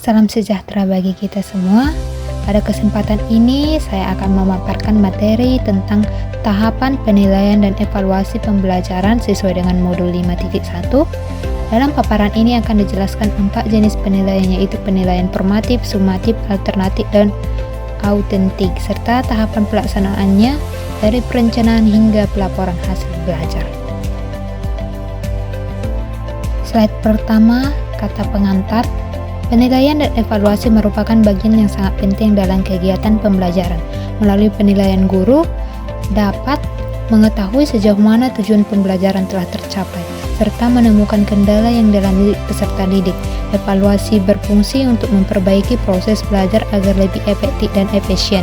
Salam sejahtera bagi kita semua. Pada kesempatan ini, saya akan memaparkan materi tentang tahapan penilaian dan evaluasi pembelajaran sesuai dengan modul 5.1. Dalam paparan ini akan dijelaskan 4 jenis penilaian, yaitu penilaian formatif, sumatif, alternatif, dan autentik, serta tahapan pelaksanaannya dari perencanaan hingga pelaporan hasil belajar. Slide pertama, kata pengantar. Penilaian dan evaluasi merupakan bagian yang sangat penting dalam kegiatan pembelajaran. Melalui penilaian, guru dapat mengetahui sejauh mana tujuan pembelajaran telah tercapai, serta menemukan kendala yang dialami peserta didik. Evaluasi berfungsi untuk memperbaiki proses belajar agar lebih efektif dan efisien.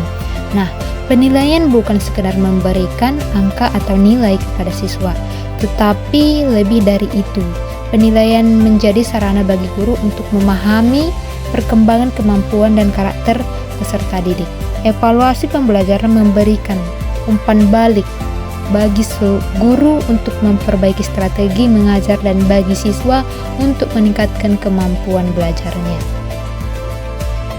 Nah, penilaian bukan sekedar memberikan angka atau nilai kepada siswa, tetapi lebih dari itu. Penilaian menjadi sarana bagi guru untuk memahami perkembangan kemampuan dan karakter peserta didik. Evaluasi pembelajaran memberikan umpan balik bagi guru untuk memperbaiki strategi mengajar dan bagi siswa untuk meningkatkan kemampuan belajarnya.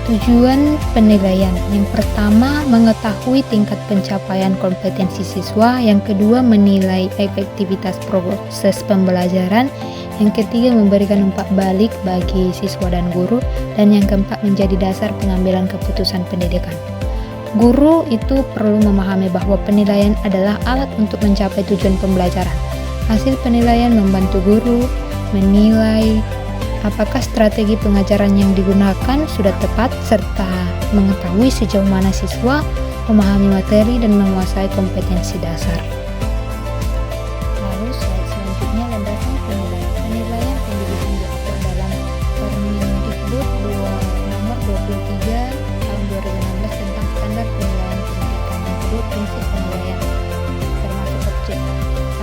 Tujuan penilaian: yang pertama, mengetahui tingkat pencapaian kompetensi siswa; yang kedua, menilai efektivitas proses pembelajaran; yang ketiga, memberikan umpan balik bagi siswa dan guru; dan yang keempat, menjadi dasar pengambilan keputusan pendidikan. Guru itu perlu memahami bahwa penilaian adalah alat untuk mencapai tujuan pembelajaran. Hasil penilaian membantu guru menilai apakah strategi pengajaran yang digunakan sudah tepat, serta mengetahui sejauh mana siswa memahami materi dan menguasai kompetensi dasar. Lalu slide selanjutnya, landasan penilaian. Penilaian pendidikan diatur dalam Permendikbud nomor 23 tahun 2016 tentang standar penilaian pendidikan. Yang kedua, prinsip penilaian termasuk objek,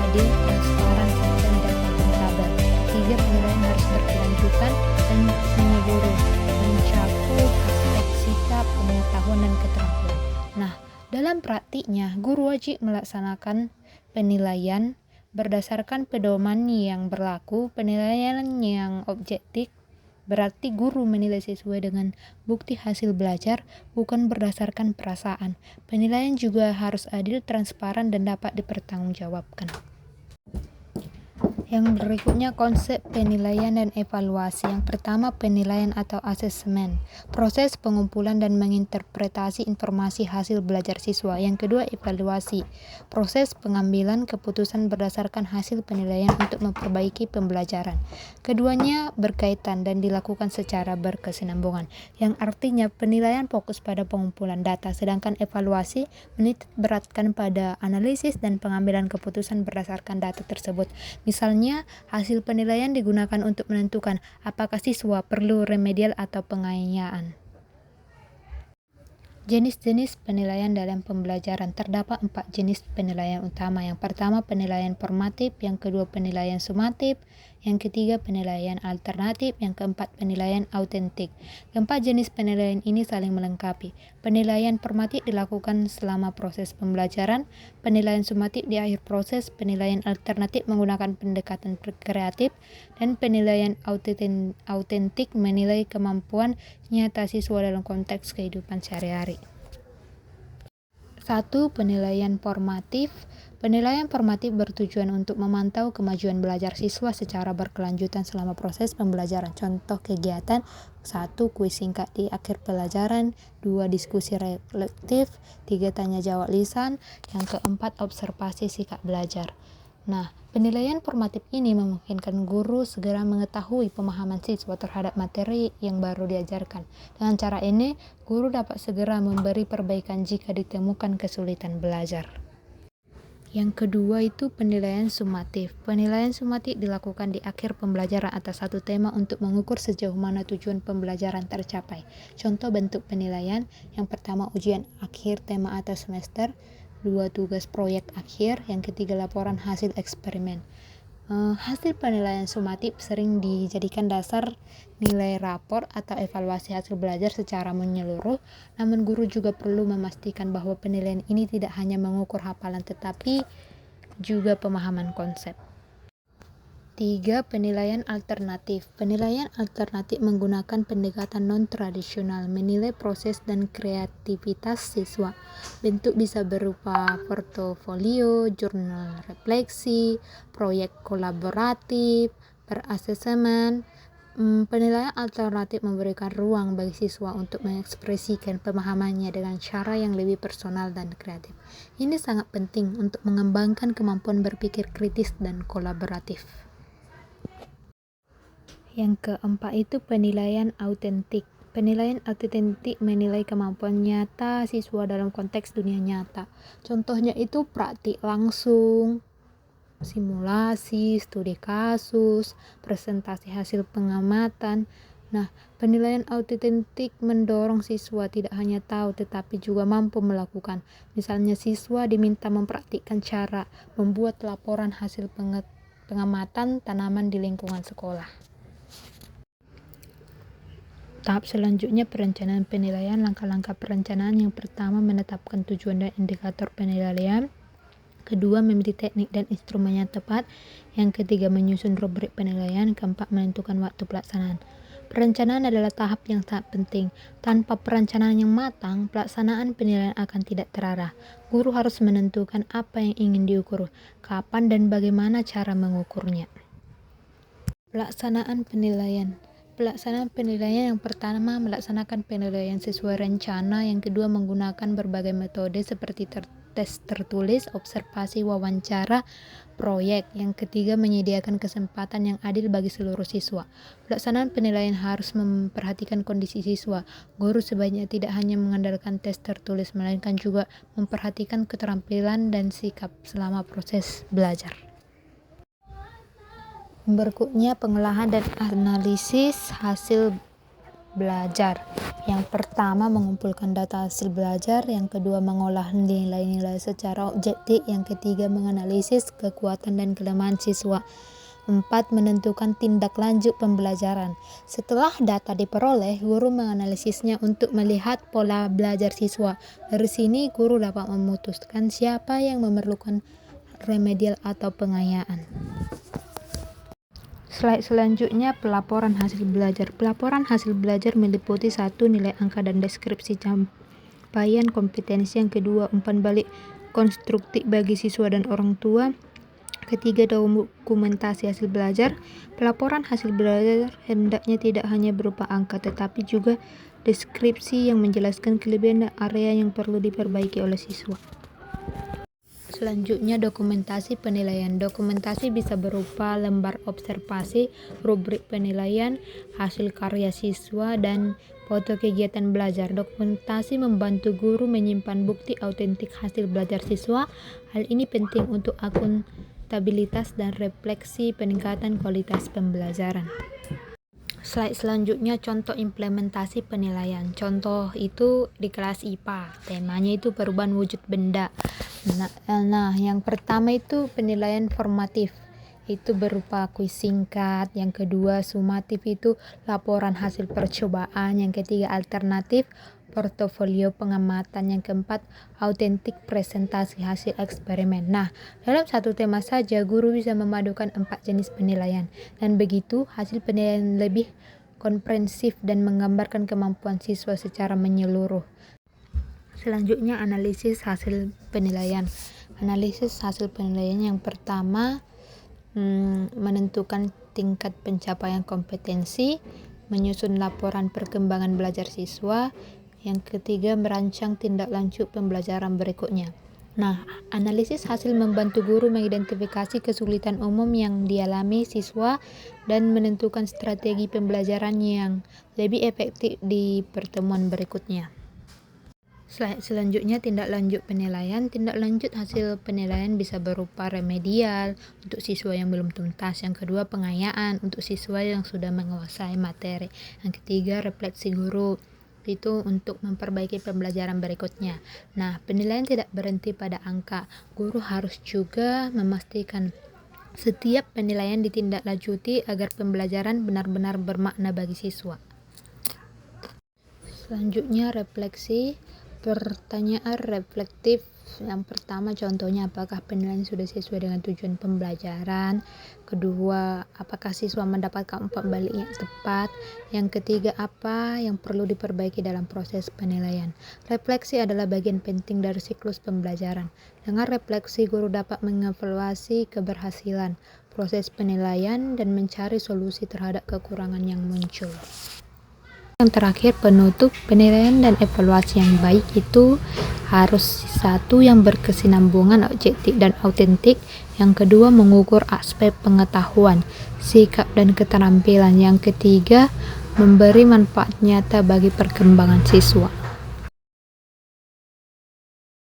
adil, transparan, dan akuntabel. Ketiga, penilaian harus berkelanjutan dan menyeluruh, mencakup aspek sikap, pengetahuan, dan keterampilan. Nah, dalam praktiknya, guru wajib melaksanakan penilaian berdasarkan pedoman yang berlaku. Penilaian yang objektif berarti guru menilai sesuai dengan bukti hasil belajar, bukan berdasarkan perasaan. Penilaian juga harus adil, transparan, dan dapat dipertanggungjawabkan. Yang berikutnya, konsep penilaian dan evaluasi. Yang pertama, penilaian atau asesmen, proses pengumpulan dan menginterpretasi informasi hasil belajar siswa. Yang kedua, evaluasi, proses pengambilan keputusan berdasarkan hasil penilaian untuk memperbaiki pembelajaran. Keduanya berkaitan dan dilakukan secara berkesinambungan, yang artinya penilaian fokus pada pengumpulan data, sedangkan evaluasi menitik beratkan pada analisis dan pengambilan keputusan berdasarkan data tersebut. Misalnya, hasil penilaian digunakan untuk menentukan apakah siswa perlu remedial atau pengayaan. Jenis-jenis penilaian dalam pembelajaran. Terdapat 4 jenis penilaian utama. Yang pertama, penilaian formatif; yang kedua, penilaian sumatif; yang ketiga, penilaian alternatif; yang keempat, penilaian autentik. Keempat jenis penilaian ini saling melengkapi. Penilaian formatif dilakukan selama proses pembelajaran, penilaian sumatif di akhir proses, penilaian alternatif menggunakan pendekatan kreatif, dan penilaian autentik menilai kemampuan nyata siswa dalam konteks kehidupan sehari-hari. 1. Penilaian formatif. Penilaian formatif bertujuan untuk memantau kemajuan belajar siswa secara berkelanjutan selama proses pembelajaran. Contoh kegiatan: 1. Kuis singkat di akhir pelajaran; 2. Diskusi reflektif; 3. Tanya jawab lisan; yang keempat, observasi sikap belajar. Nah, penilaian formatif ini memungkinkan guru segera mengetahui pemahaman siswa terhadap materi yang baru diajarkan. Dengan cara ini, guru dapat segera memberi perbaikan jika ditemukan kesulitan belajar. Yang kedua itu penilaian sumatif. Penilaian sumatif dilakukan di akhir pembelajaran atas satu tema untuk mengukur sejauh mana tujuan pembelajaran tercapai. Contoh bentuk penilaian: yang pertama, ujian akhir tema atau semester; 2. Tugas proyek akhir; yang ketiga, laporan hasil eksperimen. Hasil penilaian sumatif sering dijadikan dasar nilai rapor atau evaluasi hasil belajar secara menyeluruh, namun guru juga perlu memastikan bahwa penilaian ini tidak hanya mengukur hafalan tetapi juga pemahaman konsep. 3. Penilaian alternatif. Penilaian alternatif menggunakan pendekatan non-tradisional, menilai proses dan kreativitas siswa. Bentuk bisa berupa portofolio, jurnal refleksi, proyek kolaboratif, per-asesmen. Penilaian alternatif memberikan ruang bagi siswa untuk mengekspresikan pemahamannya dengan cara yang lebih personal dan kreatif. Ini sangat penting untuk mengembangkan kemampuan berpikir kritis dan kolaboratif. Yang keempat itu penilaian autentik. Penilaian autentik menilai kemampuan nyata siswa dalam konteks dunia nyata. Contohnya itu praktik langsung, simulasi, studi kasus, presentasi hasil pengamatan. Nah, penilaian autentik mendorong siswa tidak hanya tahu tetapi juga mampu melakukan. Misalnya siswa diminta mempraktikkan cara membuat laporan hasil pengamatan tanaman di lingkungan sekolah. Tahap selanjutnya perencanaan penilaian. Langkah-langkah perencanaan yang pertama menetapkan tujuan dan indikator penilaian. Kedua, memilih teknik dan instrumen yang tepat. Yang ketiga, menyusun rubrik penilaian. Keempat, menentukan waktu pelaksanaan. Perencanaan adalah tahap yang sangat penting. Tanpa perencanaan yang matang, pelaksanaan penilaian akan tidak terarah. Guru harus menentukan apa yang ingin diukur, kapan dan bagaimana cara mengukurnya. Pelaksanaan penilaian. Pelaksanaan penilaian yang pertama melaksanakan penilaian sesuai rencana, yang kedua menggunakan berbagai metode seperti tes tertulis, observasi, wawancara, proyek, yang ketiga menyediakan kesempatan yang adil bagi seluruh siswa. Pelaksanaan penilaian harus memperhatikan kondisi siswa. Guru sebaiknya tidak hanya mengandalkan tes tertulis, melainkan juga memperhatikan keterampilan dan sikap selama proses belajar. Berikutnya pengolahan dan analisis hasil belajar. Yang pertama mengumpulkan data hasil belajar, yang kedua mengolah nilai-nilai secara objektif, yang ketiga menganalisis kekuatan dan kelemahan siswa. 4. Menentukan tindak lanjut pembelajaran. Setelah data diperoleh, guru menganalisisnya untuk melihat pola belajar siswa. Dari sini guru dapat memutuskan siapa yang memerlukan remedial atau pengayaan. Slide selanjutnya pelaporan hasil belajar. Pelaporan hasil belajar meliputi 1. Nilai angka dan deskripsi capaian kompetensi. Yang kedua, umpan balik konstruktif bagi siswa dan orang tua. Ketiga, dokumentasi hasil belajar. Pelaporan hasil belajar hendaknya tidak hanya berupa angka tetapi juga deskripsi yang menjelaskan kelebihan dan area yang perlu diperbaiki oleh siswa. Selanjutnya dokumentasi penilaian. Dokumentasi bisa berupa lembar observasi, rubrik penilaian, hasil karya siswa, dan foto kegiatan belajar. Dokumentasi membantu guru menyimpan bukti autentik hasil belajar siswa. Hal ini penting untuk akuntabilitas dan refleksi peningkatan kualitas pembelajaran. Slide selanjutnya contoh implementasi penilaian. Contoh itu di kelas IPA. Temanya itu perubahan wujud benda. Nah, yang pertama itu penilaian formatif. Itu berupa kuis singkat. Yang kedua sumatif itu laporan hasil percobaan. Yang ketiga alternatif portofolio pengamatan. Yang keempat autentik presentasi hasil eksperimen. Nah, dalam satu tema saja guru bisa memadukan 4 jenis penilaian, dan begitu hasil penilaian lebih komprehensif dan menggambarkan kemampuan siswa secara menyeluruh. Selanjutnya analisis hasil penilaian. Analisis hasil penilaian yang pertama menentukan tingkat pencapaian kompetensi, menyusun laporan perkembangan belajar siswa. Yang ketiga merancang tindak lanjut pembelajaran berikutnya. Nah, analisis hasil membantu guru mengidentifikasi kesulitan umum yang dialami siswa dan menentukan strategi pembelajaran yang lebih efektif di pertemuan berikutnya. Slide selanjutnya tindak lanjut penilaian. Tindak lanjut hasil penilaian bisa berupa remedial untuk siswa yang belum tuntas. Yang kedua pengayaan untuk siswa yang sudah menguasai materi. Yang ketiga refleksi guru, itu untuk memperbaiki pembelajaran berikutnya. Nah, penilaian tidak berhenti pada angka. Guru harus juga memastikan setiap penilaian ditindaklanjuti agar pembelajaran benar-benar bermakna bagi siswa. Selanjutnya refleksi. Pertanyaan reflektif Yang pertama contohnya apakah penilaian sudah sesuai dengan tujuan pembelajaran. Kedua, apakah siswa mendapatkan umpan balik yang tepat. Yang ketiga, apa yang perlu diperbaiki dalam proses penilaian. Refleksi adalah bagian penting dari siklus pembelajaran. Dengan refleksi, guru dapat mengevaluasi keberhasilan proses penilaian dan mencari solusi terhadap kekurangan yang muncul. Yang terakhir, penutup, penilaian dan evaluasi yang baik itu harus satu yang berkesinambungan, objektif dan autentik. Yang kedua, mengukur aspek pengetahuan, sikap dan keterampilan. Yang ketiga, memberi manfaat nyata bagi perkembangan siswa.